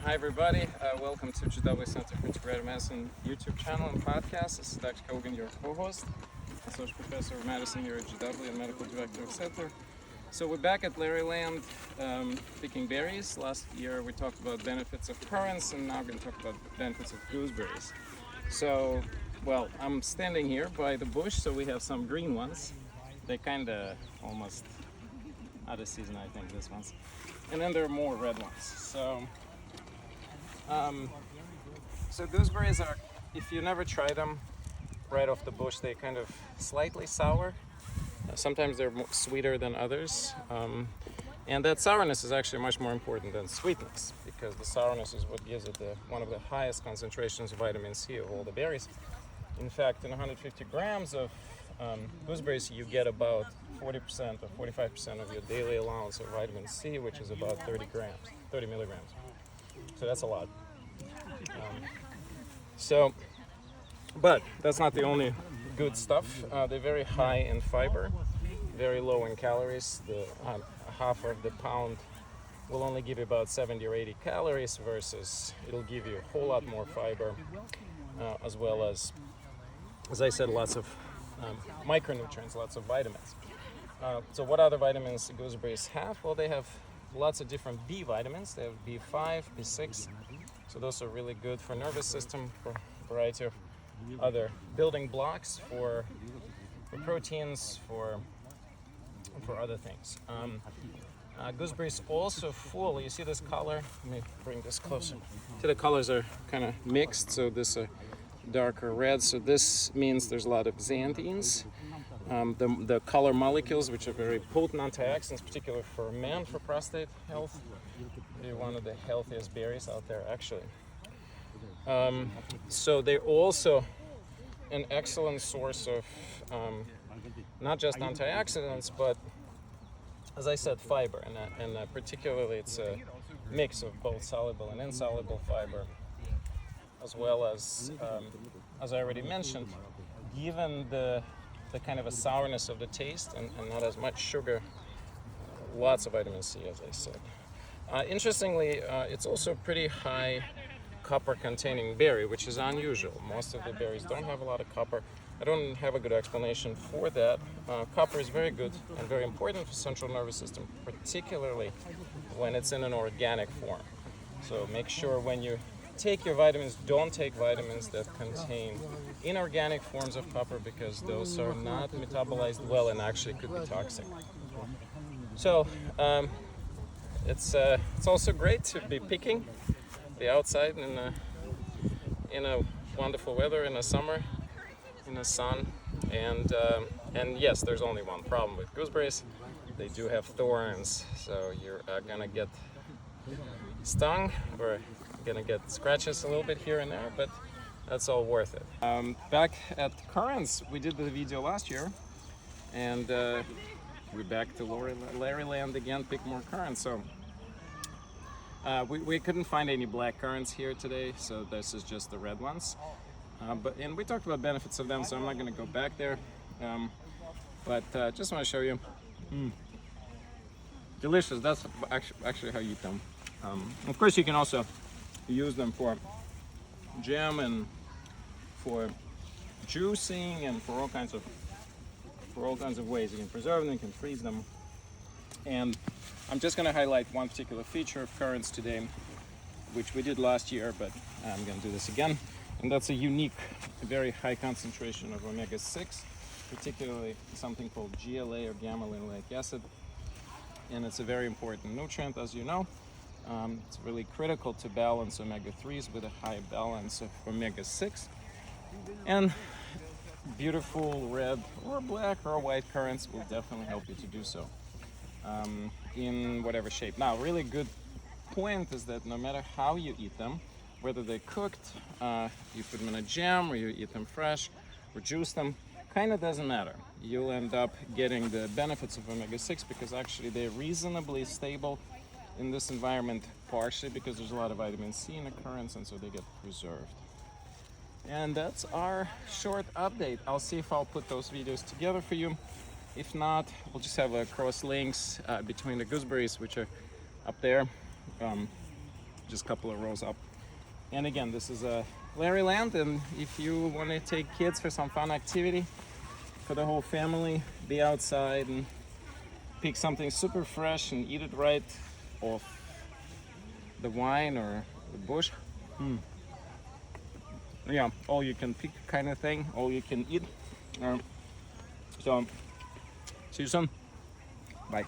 Hi everybody, welcome to GWA Center for Integrative Medicine YouTube channel and podcast. This is Dr. Kogan, your co-host, Associate Professor of Medicine here at GW and Medical Director of Center. So we're back at Linoleic picking berries. Last year we talked about benefits of currants, and now we're going to talk about benefits of gooseberries. So, well, I'm standing here by the bush, so we have some green ones. They're kind of almost out of season, I think, this one's. And then there are more red ones. So gooseberries are, if you never try them right off the bush, they kind of slightly sour. Sometimes they're sweeter than others. And that sourness is actually much more important than sweetness, because the sourness is what gives it one of the highest concentrations of vitamin C of all the berries. In fact, in 150 grams of gooseberries, you get about 40% or 45% of your daily allowance of vitamin C, which is about 30 milligrams. So that's a lot. But that's not the only good stuff. They're very high in fiber, very low in calories. The half of the pound will only give you about 70 or 80 calories, versus it'll give you a whole lot more fiber, as well as I said, lots of micronutrients, lots of vitamins. So what other vitamins gooseberries have? Well, they have lots of different B vitamins. They have B5, B6. So those are really good for nervous system, for a variety of other building blocks, for proteins, for other things. Gooseberries also full. You see this color? Let me bring this closer. So the colors are kind of mixed. So this darker red. So this means there's a lot of xanthines. The color molecules, which are very potent antioxidants, particularly for men, for prostate health. They're one of the healthiest berries out there, actually. So they're also an excellent source of not just antioxidants, but, as I said, fiber. And particularly it's a mix of both soluble and insoluble fiber, as well as I already mentioned, given the kind of a sourness of the taste and not as much sugar, lots of vitamin C, as I said. Interestingly, it's also a pretty high copper-containing berry, which is unusual. Most of the berries don't have a lot of copper. I don't have a good explanation for that. Copper is very good and very important for central nervous system, particularly when it's in an organic form. So make sure when you take your vitamins, don't take vitamins that contain inorganic forms of copper, because those are not metabolized well and actually could be toxic. So it's also great to be picking the outside in a wonderful weather, in the summer, in the sun. And yes, there's only one problem with gooseberries. They do have thorns, so you're gonna get stung or gonna get scratches a little bit here and there, but that's all worth it. Back at Currants, we did the video last year, and we're back to Linoleic again, pick more currants. So we couldn't find any black currants here today, so this is just the red ones. And we talked about benefits of them, so I'm not going to go back there. But just want to show you. Delicious. That's actually how you eat them. Of course, you can also use them for jam and for juicing and for all kinds of ways. You can preserve them, you can freeze them. And I'm just going to highlight one particular feature of currants today, which we did last year, but I'm going to do this again. And that's a unique, very high concentration of omega-6, particularly something called DGLA, or Gamma Linolenic Acid. And it's a very important nutrient, as you know. It's really critical to balance omega-3s with a high balance of omega-6. And beautiful red or black or white currants will definitely help you to do so, in whatever shape. Now, really good point is that no matter how you eat them, whether they're cooked, you put them in a jam, or you eat them fresh, or juice them, kind of doesn't matter. You'll end up getting the benefits of omega-6, because actually they're reasonably stable in this environment, partially because there's a lot of vitamin C in the currants, and so they get preserved. And that's our short update. I'll see if I'll put those videos together for you. If not, we'll just have cross links between the gooseberries, which are up there, just a couple of rows up. And again, this is a Larry Land, and if you want to take kids for some fun activity for the whole family, be outside and pick something super fresh and eat it right off the vine or the bush. Yeah, all you can pick kind of thing, all you can eat. So, see you soon. Bye.